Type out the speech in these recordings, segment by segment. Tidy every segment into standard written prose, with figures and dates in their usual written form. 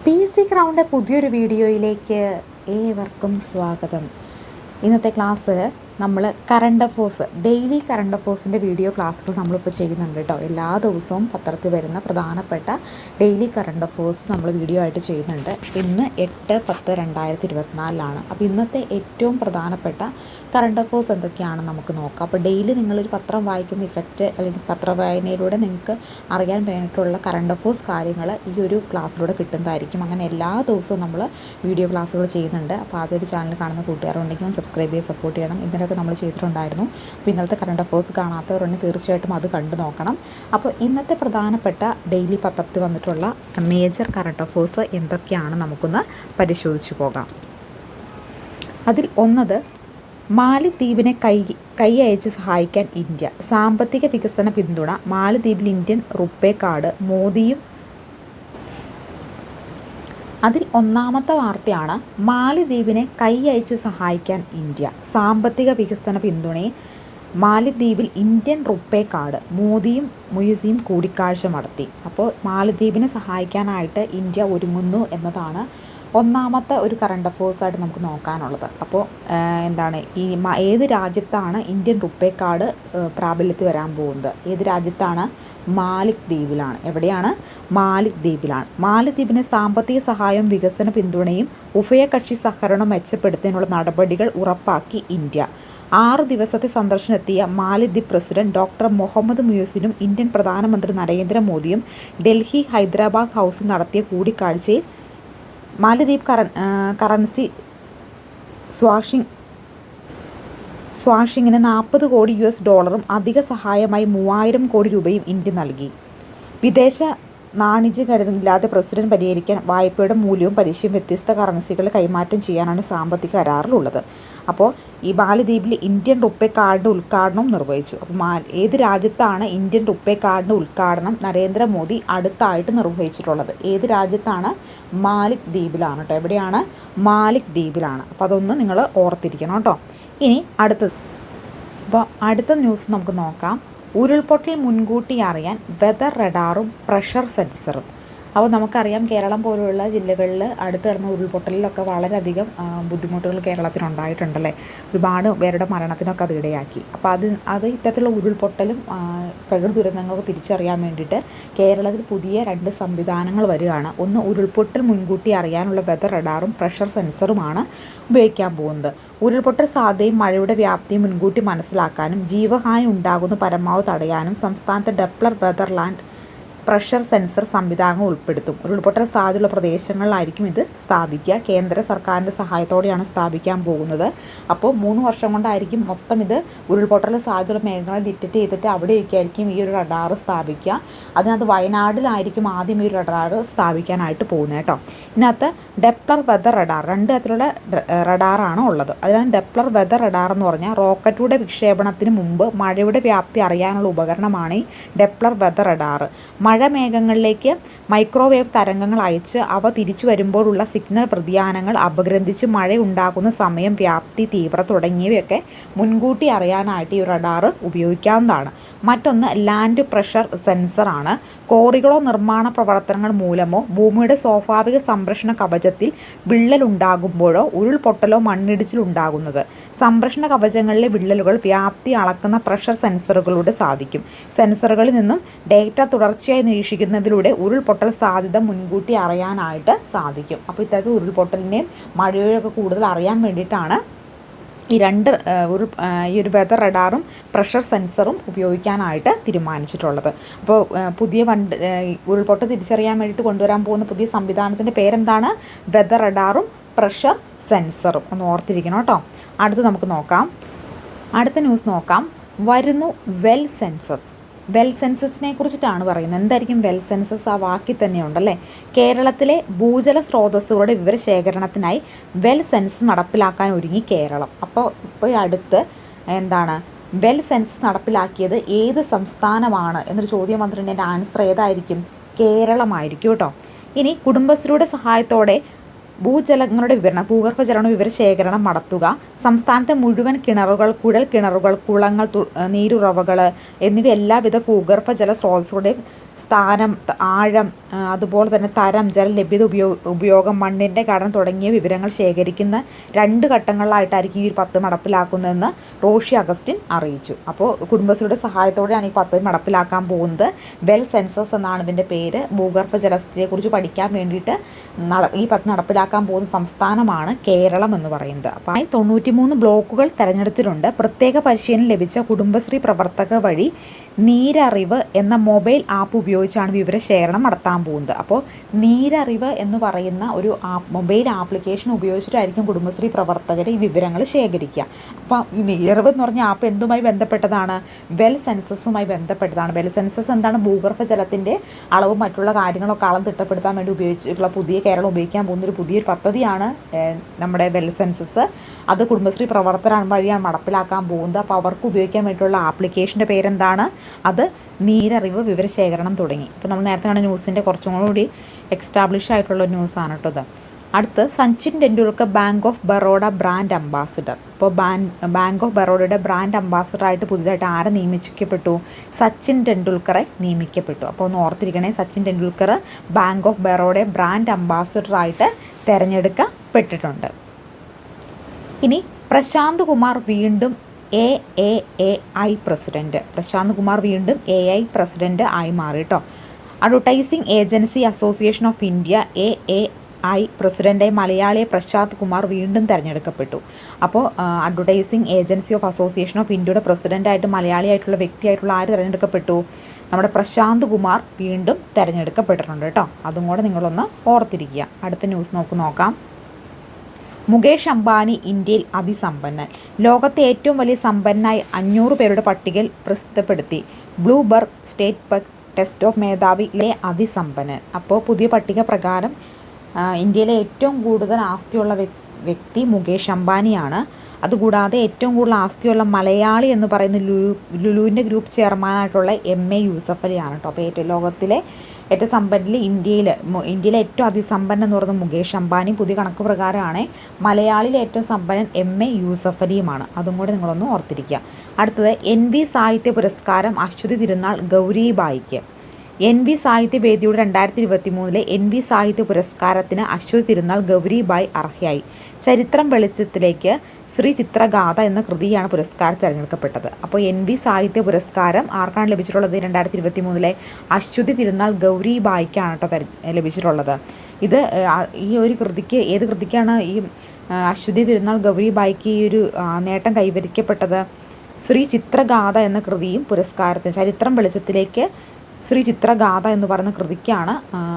PC ക്രൗണിൻ്റെ പുതിയൊരു വീഡിയോയിലേക്ക് ഏവർക്കും സ്വാഗതം. ഇന്നത്തെ ക്ലാസ്സിൽ നമ്മൾ കറണ്ട് അഫേഴ്സ്, ഡെയിലി കറണ്ട് അഫേഴ്സിൻ്റെ വീഡിയോ ക്ലാസ്സുകൾ നമ്മളിപ്പോൾ ചെയ്യുന്നുണ്ട് കേട്ടോ. എല്ലാ ദിവസവും പത്രത്തിൽ വരുന്ന പ്രധാനപ്പെട്ട ഡെയിലി കറണ്ട് അഫേഴ്സ് നമ്മൾ വീഡിയോ ആയിട്ട് ചെയ്യുന്നുണ്ട്. ഇന്ന് 8/10/2024 അപ്പോൾ ഇന്നത്തെ ഏറ്റവും പ്രധാനപ്പെട്ട കറണ്ട് അഫേഴ്സ് എന്തൊക്കെയാണെന്ന് നമുക്ക് നോക്കാം. അപ്പോൾ ഡെയിലി നിങ്ങളൊരു പത്രം വായിക്കുന്ന ഇഫക്റ്റ് അല്ലെങ്കിൽ പത്രവായനയിലൂടെ നിങ്ങൾക്ക് അറിയാൻ വേണ്ടിയിട്ടുള്ള കറണ്ട് അഫേഴ്സ് കാര്യങ്ങൾ ഈ ഒരു ക്ലാസ്സിലൂടെ കിട്ടുന്നതായിരിക്കും. അങ്ങനെ എല്ലാ ദിവസവും നമ്മൾ വീഡിയോ ക്ലാസ്സുകൾ ചെയ്യുന്നുണ്ട്. അപ്പോൾ ആദ്യമായിട്ട് ചാനൽ കാണുന്ന കൂട്ടുകാരുണ്ടെങ്കിൽ സബ്സ്ക്രൈബ് ചെയ്ത് സപ്പോർട്ട് ചെയ്യണം. ഇതിനൊക്കെ നമ്മൾ ചെയ്തിട്ടുണ്ടായിരുന്നു. അപ്പോൾ ഇന്നലത്തെ കറണ്ട് അഫേഴ്സ് കാണാത്തവരുണ്ടെങ്കിൽ തീർച്ചയായിട്ടും അത് കണ്ടു നോക്കണം. അപ്പോൾ ഇന്നത്തെ പ്രധാനപ്പെട്ട ഡെയിലി പത്രത്തിൽ വന്നിട്ടുള്ള മേജർ കറണ്ട് അഫേഴ്സ് എന്തൊക്കെയാണ് നമുക്കൊന്ന് പരിശോധിച്ച് പോകാം. അതിൽ ഒന്നത്, മാലിദ്വീപിനെ കൈ അയച്ച് സഹായിക്കാൻ ഇന്ത്യ, സാമ്പത്തിക വികസന പിന്തുണ. മാലിദ്വീപിൽ ഇന്ത്യൻ റുപ്പേ കാർഡ്, മോദിയും. അതിൽ ഒന്നാമത്തെ വാർത്തയാണ്, മാലിദ്വീപിനെ കൈ അയച്ച് സഹായിക്കാൻ ഇന്ത്യ, സാമ്പത്തിക വികസന പിന്തുണയെ. മാലിദ്വീപിൽ ഇന്ത്യൻ റുപ്പേ കാർഡ്, മോദിയും മുയിസും കൂടിക്കാഴ്ച നടത്തി. അപ്പോൾ മാലിദ്വീപിനെ സഹായിക്കാനായിട്ട് ഇന്ത്യ ഒരുങ്ങുന്നു എന്നതാണ് ഒന്നാമത്തെ ഒരു കറണ്ട് അഫേഴ്സായിട്ട് നമുക്ക് നോക്കാനുള്ളത്. അപ്പോൾ എന്താണ് ഏത് രാജ്യത്താണ് ഇന്ത്യൻ റുപ്പേ കാർഡ് പ്രാബല്യത്തിൽ വരാൻ പോകുന്നത്? ഏത് രാജ്യത്താണ്? മാലിദ്വീപിലാണ്. എവിടെയാണ്? മാലിദ്വീപിലാണ്. മാലിദ്വീപിന് സാമ്പത്തിക സഹായവും വികസന പിന്തുണയും ഉഭയകക്ഷി സഹകരണം മെച്ചപ്പെടുത്തുന്നതിനുള്ള നടപടികൾ ഉറപ്പാക്കി ഇന്ത്യ. 6 ദിവസത്തെ സന്ദർശനത്തിയ മാലിദ്വീപ് പ്രസിഡന്റ് ഡോക്ടർ മുഹമ്മദ് മുയിസും ഇന്ത്യൻ പ്രധാനമന്ത്രി നരേന്ദ്രമോദിയും ഡൽഹി ഹൈദരാബാദ് ഹൗസിൽ നടത്തിയ കൂടിക്കാഴ്ചയിൽ മാലിദ്വീപ് കറൻസി സ്വാഷിങ്ങിന് $40 കോടി അധിക സഹായമായി 3000 കോടി രൂപയും ഇന്ത്യ നൽകി. വിദേശ നാണ്യ കരുതലില്ലാതെ പ്രസിഡന്റ് പരിഹരിക്കാൻ വായ്പയുടെ മൂല്യവും പലിശയും വ്യത്യസ്ത കറൻസികൾ കൈമാറ്റം ചെയ്യാനാണ് സാമ്പത്തിക കരാറിലുള്ളത്. അപ്പോൾ ഈ മാലിദ്വീപിൽ ഇന്ത്യൻ റുപ്പേ കാർഡിൻ്റെ ഉദ്ഘാടനം നിർവഹിച്ചു. അപ്പോൾ ഏത് രാജ്യത്താണ് ഇന്ത്യൻ റുപ്പേ കാർഡിൻ്റെ ഉദ്ഘാടനം നരേന്ദ്രമോദി അടുത്തായിട്ട് നിർവഹിച്ചിട്ടുള്ളത്? ഏത് രാജ്യത്താണ്? മാലിദ്വീപിലാണ് കേട്ടോ. എവിടെയാണ്? മാലിദ്വീപിലാണ്. അപ്പോൾ അതൊന്ന് നിങ്ങൾ ഓർത്തിരിക്കണം കേട്ടോ. ഇനി അടുത്ത ന്യൂസ് നമുക്ക് നോക്കാം. ഉരുൾപൊട്ടൽ മുൻകൂട്ടി അറിയാൻ വെതർ റഡാറും പ്രഷർ സെൻസറും. അപ്പോൾ നമുക്കറിയാം, കേരളം പോലുള്ള ജില്ലകളിൽ അടുത്ത് കിടന്ന ഉരുൾപൊട്ടലിലൊക്കെ വളരെയധികം ബുദ്ധിമുട്ടുകൾ കേരളത്തിനുണ്ടായിട്ടുണ്ടല്ലേ. ഒരുപാട് പേരുടെ മരണത്തിനൊക്കെ അത് ഇടയാക്കി. അപ്പോൾ അത് ഇത്തരത്തിലുള്ള ഉരുൾപൊട്ടലും പ്രകൃതി ദുരന്തങ്ങളൊക്കെ തിരിച്ചറിയാൻ വേണ്ടിയിട്ട് കേരളത്തിൽ പുതിയ 2 സംവിധാനങ്ങൾ വരികയാണ്. ഒന്ന്, ഉരുൾപൊട്ടൽ മുൻകൂട്ടി അറിയാനുള്ള വെതർ റഡാറും പ്രഷർ സെൻസറുമാണ് ഉപയോഗിക്കാൻ പോകുന്നത്. ഉരുൾപൊട്ടൽ സാധ്യതയും മഴയുടെ വ്യാപ്തിയും മുൻകൂട്ടി മനസ്സിലാക്കാനും ജീവഹാനി ഉണ്ടാകുന്ന പരമാവധി തടയാനും സംസ്ഥാനത്തെ ഡെപ്ലർ വെതർലാൻഡ് പ്രഷർ സെൻസർ സംവിധാനങ്ങൾ ഉൾപ്പെടുത്തും. ഉരുൾപൊട്ടൽ സാധ്യതയുള്ള പ്രദേശങ്ങളിലായിരിക്കും ഇത് സ്ഥാപിക്കുക. കേന്ദ്ര സർക്കാരിൻ്റെ സഹായത്തോടെയാണ് സ്ഥാപിക്കാൻ പോകുന്നത്. അപ്പോൾ 3 വർഷം കൊണ്ടായിരിക്കും മൊത്തം ഇത് ഉരുൾപൊട്ടൽ സാധ്യതയുള്ള മേഖലകൾ ഡിറ്റക്റ്റ് ചെയ്തിട്ട് അവിടെയൊക്കെയായിരിക്കും ഈ ഒരു റഡാർ സ്ഥാപിക്കുക. അതിനകത്ത് വയനാട്ടിലായിരിക്കും ആദ്യം ഈ ഒരു റഡാർ സ്ഥാപിക്കാനായിട്ട് പോകുന്നത് കേട്ടോ. ഇതിനകത്ത് ഡെപ്ലർ വെതർ റഡാർ, 2 തരത്തിലുള്ള റഡാറാണ് ഉള്ളത്. അതിനകത്ത് ഡെപ്ലർ വെതർ റഡാർ എന്ന് പറഞ്ഞാൽ റോക്കറ്റുകളുടെ വിക്ഷേപണത്തിന് മുമ്പ് മഴയുടെ വ്യാപ്തി അറിയാനുള്ള ഉപകരണമാണ് ഈ ഡെപ്ലർ വെതർ റഡാർ. മഴമേഘങ്ങളിലേക്ക് മൈക്രോവേവ് തരംഗങ്ങൾ അയച്ച് അവ തിരിച്ചു വരുമ്പോഴുള്ള സിഗ്നൽ പ്രതിയാനങ്ങൾ അപഗ്രഥിച്ച് മഴ ഉണ്ടാകുന്ന സമയം, വ്യാപ്തി, തീവ്രത തുടങ്ങിയവയൊക്കെ മുൻകൂട്ടി അറിയാനായിട്ട് ഈ റഡാർ ഉപയോഗിക്കാവുന്നതാണ്. മറ്റൊന്ന് ലാൻഡ് പ്രഷർ സെൻസറാണ്. കോറികളോ നിർമ്മാണ പ്രവർത്തനങ്ങൾ മൂലമോ ഭൂമിയുടെ സ്വാഭാവിക സംരക്ഷണ കവചത്തിൽ വിള്ളലുണ്ടാകുമ്പോഴോ ഉരുൾപൊട്ടലോ മണ്ണിടിച്ചിലുണ്ടാകുന്നത് സംരക്ഷണ കവചങ്ങളിലെ വിള്ളലുകൾ വ്യാപ്തി അളക്കുന്ന പ്രഷർ സെൻസറുകളിലൂടെ സാധിക്കും. സെൻസറുകളിൽ നിന്നും ഡേറ്റ തുടർച്ചയായി നിരീക്ഷിക്കുന്നതിലൂടെ ഉരുൾപൊട്ടൽ സാധ്യത മുൻകൂട്ടി അറിയാനായിട്ട് സാധിക്കും. അപ്പോൾ ഇത്തരത്തിൽ ഉരുൾപൊട്ടലിൻ്റെയും മഴയൊക്കെ കൂടുതൽ അറിയാൻ വേണ്ടിയിട്ടാണ് ഈ ഒരു വെതർ റഡാറും പ്രഷർ സെൻസറും ഉപയോഗിക്കാനായിട്ട് തീരുമാനിച്ചിട്ടുള്ളത്. അപ്പോൾ പുതിയ ഉരുൾപൊട്ടൽ തിരിച്ചറിയാൻ വേണ്ടിയിട്ട് കൊണ്ടുവരാൻ പോകുന്ന പുതിയ സംവിധാനത്തിൻ്റെ പേരെന്താണ്? വെതർ റഡാറും പ്രഷർ സെൻസറും. ഒന്ന് ഓർത്തിരിക്കണം കേട്ടോ. നമുക്ക് നോക്കാം. അടുത്ത ന്യൂസ് നോക്കാം. വരുന്നു വെൽ സെൻസസ്. വെൽ സെൻസസിനെ കുറിച്ചിട്ടാണ് പറയുന്നത്. എന്തായിരിക്കും വെൽ സെൻസസ്? ആ വാക്കിൽ തന്നെയുണ്ടല്ലേ. കേരളത്തിലെ ഭൂജല സ്രോതസ്സുകളുടെ വിവരശേഖരണത്തിനായി വെൽ സെൻസസ് നടപ്പിലാക്കാൻ ഒരുങ്ങി കേരളം. ഇപ്പോൾ അടുത്ത് എന്താണ് വെൽ സെൻസസ് നടപ്പിലാക്കിയത് ഏത് സംസ്ഥാനമാണ് എന്നൊരു ചോദ്യം വന്നിട്ടുണ്ട്. എൻ്റെ ആൻസർ ഏതായിരിക്കും? കേരളമായിരിക്കും കേട്ടോ. ഇനി കുടുംബശ്രീയുടെ സഹായത്തോടെ ഭൂജലങ്ങളുടെ വിവരണം, ഭൂഗർഭജല വിവരശേഖരണം നടത്തുക, സംസ്ഥാനത്തെ മുഴുവൻ കിണറുകൾ, കുഴൽ കിണറുകൾ, കുളങ്ങൾ, നീരുറവകൾ എന്നിവ എല്ലാവിധ ഭൂഗർഭജല സ്രോതസ്സുകളുടെയും സ്ഥാനം, ആഴം, അതുപോലെ തന്നെ തരം, ജലലഭ്യത, ഉപയോഗം, മണ്ണിൻ്റെ ഘടന തുടങ്ങിയ വിവരങ്ങൾ ശേഖരിക്കുന്ന 2 ഘട്ടങ്ങളിലായിട്ടായിരിക്കും ഈ ഒരു പദ്ധതി നടപ്പിലാക്കുന്നതെന്ന് റോഷി അഗസ്റ്റിൻ അറിയിച്ചു. അപ്പോൾ കുടുംബശ്രീയുടെ സഹായത്തോടെയാണ് ഈ പദ്ധതി നടപ്പിലാക്കാൻ പോകുന്നത്. വെൽ സെൻസസ് എന്നാണ് ഇതിൻ്റെ പേര്. ഭൂഗർഭജലത്തെക്കുറിച്ച് പഠിക്കാൻ വേണ്ടിയിട്ട് ഈ പദ്ധതി നടപ്പിലാക്കാൻ പോകുന്ന സംസ്ഥാനമാണ് കേരളം എന്ന് പറയുന്നത്. അപ്പോൾ 93 ബ്ലോക്കുകൾ തിരഞ്ഞെടുത്തിട്ടുണ്ട്. പ്രത്യേക പരിശീലനം ലഭിച്ച കുടുംബശ്രീ പ്രവർത്തകർ വഴി നീരറിവ് എന്ന മൊബൈൽ ആപ്പ് ഉപയോഗിച്ചാണ് വിവരശേഖരണം നടത്താൻ പോകുന്നത്. അപ്പോൾ നീരറിവ് എന്ന് പറയുന്ന ഒരു മൊബൈൽ ആപ്ലിക്കേഷൻ ഉപയോഗിച്ചിട്ടായിരിക്കും കുടുംബശ്രീ പ്രവർത്തകർ ഈ വിവരങ്ങൾ ശേഖരിക്കുക. അപ്പോൾ ഈ നീരറിവ് എന്ന് പറഞ്ഞ ആപ്പ് എന്തുമായി ബന്ധപ്പെട്ടതാണ്? വെൽ സെൻസസുമായി ബന്ധപ്പെട്ടതാണ്. വെൽ സെൻസസ് എന്താണ്? ഭൂഗർഭജലത്തിൻ്റെ അളവും മറ്റുള്ള കാര്യങ്ങളൊക്കെ അളം തിട്ടപ്പെടുത്താൻ വേണ്ടി ഉപയോഗിച്ചിട്ടുള്ള കേരളം ഉപയോഗിക്കാൻ പോകുന്നൊരു പുതിയൊരു പദ്ധതിയാണ് നമ്മുടെ വെൽ സെൻസസ്. അത് കുടുംബശ്രീ പ്രവർത്തകർ വഴിയാണ് നടപ്പിലാക്കാൻ പോകുന്നത്. അപ്പോൾ അവർക്ക് ഉപയോഗിക്കാൻ വേണ്ടിയിട്ടുള്ള ആപ്ലിക്കേഷൻ്റെ പേരെന്താണ്? അത് നീരറിവ് വിവരശേഖരണം തുടങ്ങി. ഇപ്പോൾ നമ്മൾ നേരത്തെ കാണുന്ന ന്യൂസിൻ്റെ കുറച്ചും കൂടി എക്സ്റ്റാബ്ലിഷ് ആയിട്ടുള്ള ന്യൂസാണ് കേട്ടോ ഇത്. അടുത്ത് Sachin Tendulkar bank of Baroda brand ambassador. അപ്പോൾ ബാങ്ക് ഓഫ് ബറോഡയുടെ ബ്രാൻഡ് അംബാസിഡറായിട്ട് പുതിയതായിട്ട് ആരെ നിയമിക്കപ്പെട്ടു? സച്ചിൻ ടെണ്ടുൽക്കറെ നിയമിക്കപ്പെട്ടു. അപ്പോൾ ഒന്ന് ഓർത്തിരിക്കണേ, സച്ചിൻ ടെണ്ടുൽക്കർ ബാങ്ക് ഓഫ് ബറോഡയുടെ ബ്രാൻഡ് അംബാസിഡറായിട്ട് തിരഞ്ഞെടുക്കപ്പെട്ടിട്ടുണ്ട്. ഇനി പ്രശാന്ത് കുമാർ വീണ്ടും AAAI പ്രസിഡൻറ്റ്. പ്രശാന്ത് കുമാർ വീണ്ടും AI പ്രസിഡൻറ്റ് ആയി മാറി കേട്ടോ. Advertising agency association of India AAI പ്രസിഡൻ്റായി മലയാളിയെ പ്രശാന്ത് കുമാർ വീണ്ടും തിരഞ്ഞെടുക്കപ്പെട്ടു. അപ്പോൾ advertising agency of association of ഇന്ത്യയുടെ പ്രസിഡൻ്റായിട്ട് മലയാളിയായിട്ടുള്ള വ്യക്തിയായിട്ടുള്ള ആര് തിരഞ്ഞെടുക്കപ്പെട്ടു? നമ്മുടെ പ്രശാന്ത് കുമാർ വീണ്ടും തിരഞ്ഞെടുക്കപ്പെട്ടിട്ടുണ്ട് കേട്ടോ. അതും കൂടെ നിങ്ങളൊന്ന് ഓർത്തിരിക്കുക. അടുത്ത ന്യൂസ് നോക്കാം. മുകേഷ് അംബാനി ഇന്ത്യയിൽ അതിസമ്പന്നൻ. ലോകത്തെ ഏറ്റവും വലിയ സമ്പന്നനായി 500 പേരുടെ പട്ടികയിൽ പ്രസിദ്ധപ്പെടുത്തി. ബ്ലൂബർഗ് സ്റ്റേറ്റ് ടെസ്റ്റ് ഓഫ് മേധാവിയിലെ അതിസമ്പന്നൻ. അപ്പോൾ പുതിയ പട്ടിക പ്രകാരം ഇന്ത്യയിലെ ഏറ്റവും കൂടുതൽ ആസ്തിയുള്ള വ്യക്തി മുകേഷ് അംബാനിയാണ്. അതുകൂടാതെ ഏറ്റവും കൂടുതൽ ആസ്തിയുള്ള മലയാളി എന്ന് പറയുന്ന ലുലുവിൻ്റെ ഗ്രൂപ്പ് ചെയർമാനായിട്ടുള്ള MA യൂസഫ് അലിയാണ് കേട്ടോ. അപ്പോൾ ലോകത്തിലെ ഏറ്റവും സമ്പന്നരിൽ ഇന്ത്യയിലെ ഏറ്റവും അതിസമ്പന്നൻ എന്ന് പറയുന്നത് മുകേഷ് അംബാനി. പുതിയ കണക്ക് പ്രകാരമാണ്. മലയാളിയിലെ ഏറ്റവും സമ്പന്നൻ MA യൂസഫ് അലിയുമാണ്. അതും കൂടി നിങ്ങളൊന്ന് ഓർത്തിരിക്കുക. അടുത്തത് NV സാഹിത്യ പുരസ്കാരം അശ്വതി തിരുനാൾ ഗൗരിബായിക്ക്. NV സാഹിത്യവേദിയുടെ 2023 NV സാഹിത്യ പുരസ്കാരത്തിന് അശ്വതി തിരുനാൾ ഗൗരിബായി അർഹയായി. ചരിത്രം വെളിച്ചത്തിലേക്ക് ശ്രീ ചിത്രഗാഥ എന്ന കൃതിയാണ് പുരസ്കാരം തിരഞ്ഞെടുക്കപ്പെട്ടത്. അപ്പോൾ NV സാഹിത്യ പുരസ്കാരം ആർക്കാണ് ലഭിച്ചിട്ടുള്ളത്? 2023 അശ്വതി തിരുനാൾ ഗൗരിബായിക്കാണ് കേട്ടോ ലഭിച്ചിട്ടുള്ളത്. ഇത് ഈ ഒരു കൃതിക്ക്, ഏത് കൃതിക്കാണ് ഈ അശ്വതി തിരുനാൾ ഗൗരിബായിക്ക് ഈ ഒരു നേട്ടം കൈവരിക്കപ്പെട്ടത്? ശ്രീ ചിത്രഗാഥ എന്ന കൃതിയും പുരസ്കാരത്തിന്, ചരിത്രം വെളിച്ചത്തിലേക്ക് ശ്രീ ചിത്രഗാഥ എന്ന് പറയുന്ന കൃതിക്കാണ്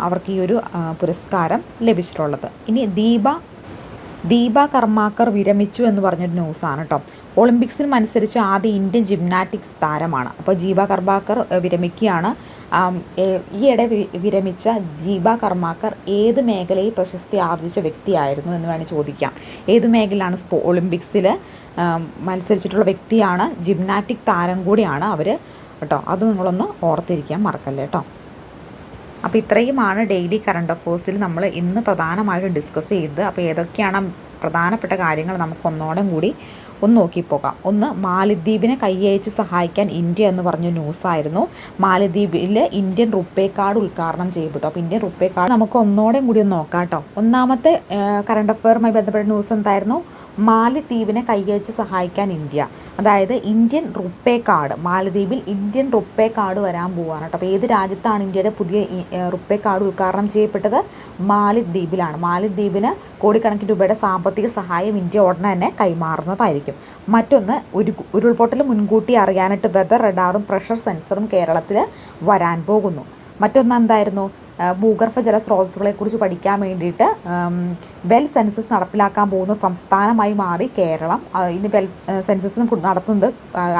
അവർക്ക് ഈ ഒരു പുരസ്കാരം ലഭിച്ചിട്ടുള്ളത്. ഇനി ദീപ കർമാക്കർ വിരമിച്ചു എന്ന് പറഞ്ഞൊരു ന്യൂസാണ് കേട്ടോ. ഒളിമ്പിക്സിൽ മത്സരിച്ച ആദ്യ ഇന്ത്യൻ ജിംനാറ്റിക്സ് താരമാണ്. അപ്പോൾ ദീപ കർമാക്കർ വിരമിക്കുകയാണ്. ഈയിടെ വിരമിച്ച ദീപ കർമാക്കർ ഏത് മേഖലയിൽ പ്രശസ്തി ആർജിച്ച വ്യക്തിയായിരുന്നു എന്ന് വേണമെങ്കിൽ ചോദിക്കാം. ഏത് മേഖലയിലാണ്? ഒളിമ്പിക്സിൽ മത്സരിച്ചിട്ടുള്ള വ്യക്തിയാണ്. ജിംനാറ്റിക് താരം കൂടിയാണ് അവർ കേട്ടോ. അത് നിങ്ങളൊന്ന് ഓർത്തിരിക്കാൻ മറക്കല്ലേ കേട്ടോ. അപ്പോൾ ഇത്രയുമാണ് ഡെയിലി കറണ്ട് അഫേഴ്സിൽ നമ്മൾ ഇന്ന് പ്രധാനമായിട്ടും ഡിസ്കസ് ചെയ്തത്. അപ്പോൾ ഏതൊക്കെയാണ് പ്രധാനപ്പെട്ട കാര്യങ്ങൾ നമുക്ക് ഒന്നോടും കൂടി ഒന്ന് നോക്കിപ്പോകാം. ഒന്ന്, മാലദ്വീപിനെ കൈയയച്ച് സഹായിക്കാൻ ഇന്ത്യ എന്ന് പറഞ്ഞ ന്യൂസായിരുന്നു. മാലദ്വീപിൽ ഇന്ത്യൻ റുപ്പേ കാർഡ് ഉദ്ഘാടനം ചെയ്യപ്പെട്ടു. അപ്പോൾ ഇന്ത്യൻ റുപ്പേ കാർഡ് നമുക്ക് ഒന്നോടെയും കൂടി ഒന്ന് നോക്കാം കേട്ടോ. ഒന്നാമത്തെ കറണ്ട് അഫെയറുമായി ബന്ധപ്പെട്ട ന്യൂസ് എന്തായിരുന്നു? മാലദ്വീപിനെ കൈയയച്ച് സഹായിക്കാൻ ഇന്ത്യ. അതായത് ഇന്ത്യൻ റുപ്പേ കാർഡ്, മാലദ്വീപിൽ ഇന്ത്യൻ റുപ്പേ കാർഡ് വരാൻ പോവുകയാണ് കേട്ടോ. അപ്പോൾ ഏത് രാജ്യത്താണ് ഇന്ത്യയുടെ പുതിയ റുപ്പേ കാർഡ് ഉദ്ഘാടനം ചെയ്യപ്പെട്ടത്? മാലദ്വീപിലാണ്. മാലദ്വീപിന് കോടിക്കണക്കിന് രൂപയുടെ സാമ്പത്തിക സഹായം ഇന്ത്യ ഉടനെ തന്നെ കൈമാറുന്നതായിരിക്കും. മറ്റൊന്ന്, ഉരുൾപൊട്ടൽ മുൻകൂട്ടി അറിയാനായിട്ട് വെതർ റഡാറും പ്രഷർ സെൻസറും കേരളത്തിൽ വരാൻ പോകുന്നു. മറ്റൊന്ന് എന്തായിരുന്നു? ഭൂഗർഭജല സ്രോതസ്സുകളെക്കുറിച്ച് പഠിക്കാൻ വേണ്ടിയിട്ട് വെൽ സെൻസസ് നടപ്പിലാക്കാൻ പോകുന്ന സംസ്ഥാനമായി മാറി കേരളം. ഇനി വെൽ സെൻസസ് നടത്തുന്നത്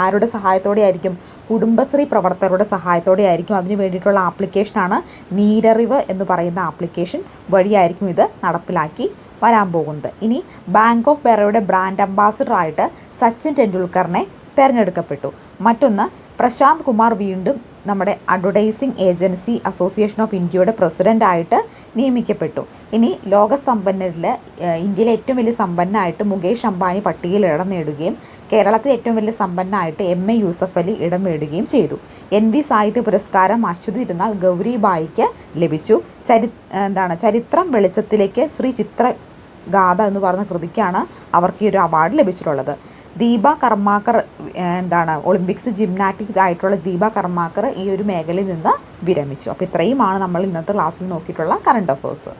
ആരുടെ സഹായത്തോടെ ആയിരിക്കും? കുടുംബശ്രീ പ്രവർത്തകരുടെ സഹായത്തോടെ ആയിരിക്കും. അതിന് വേണ്ടിയിട്ടുള്ള ആപ്ലിക്കേഷനാണ് നീരറിവ് എന്ന് പറയുന്ന ആപ്ലിക്കേഷൻ വഴിയായിരിക്കും ഇത് നടപ്പിലാക്കി വരാൻ പോകുന്നത്. ഇനി ബാങ്ക് ഓഫ് ബറോഡയുടെ ബ്രാൻഡ് അംബാസിഡറായിട്ട് സച്ചിൻ ടെണ്ടുൽക്കറിനെ തിരഞ്ഞെടുക്കപ്പെട്ടു. മറ്റൊന്ന്, പ്രശാന്ത് കുമാർ വീണ്ടും നമ്മുടെ അഡ്വർടൈസിംഗ് ഏജൻസി അസോസിയേഷൻ ഓഫ് ഇന്ത്യയുടെ പ്രസിഡൻ്റായിട്ട് നിയമിക്കപ്പെട്ടു. ഇനി ലോകസമ്പന്നരിൽ ഇന്ത്യയിലെ ഏറ്റവും വലിയ സമ്പന്നനായിട്ട് മുകേഷ് അംബാനി പട്ടികയിൽ ഇടം നേടുകയും കേരളത്തിലെ ഏറ്റവും വലിയ സമ്പന്നനായിട്ട് എം.എ. യൂസഫ് അലി ഇടം നേടുകയും ചെയ്തു. NV സാഹിത്യ പുരസ്കാരം അച്യുത് തിരുനാൾ ഗൗരിബായിക്ക് ലഭിച്ചു. ചരിത്രം വെളിച്ചത്തിലേക്ക് ശ്രീ ചിത്രഗാഥ എന്ന് പറയുന്ന കൃതിക്കാണ് അവർക്ക് ഈ ഒരു അവാർഡ് ലഭിച്ചിട്ടുള്ളത്. ദീപ കർമാക്കർ ഒളിമ്പിക്സ് ജിംനാറ്റിക്സ് ആയിട്ടുള്ള ദീപ കർമാക്കർ ഈ ഒരു മേഖലയിൽ നിന്ന് വിരമിച്ചു. അപ്പോൾ ഇത്രയുമാണ് നമ്മൾ ഇന്നത്തെ ക്ലാസ്സിൽ നോക്കിയിട്ടുള്ള കറണ്ട് അഫേഴ്സ്.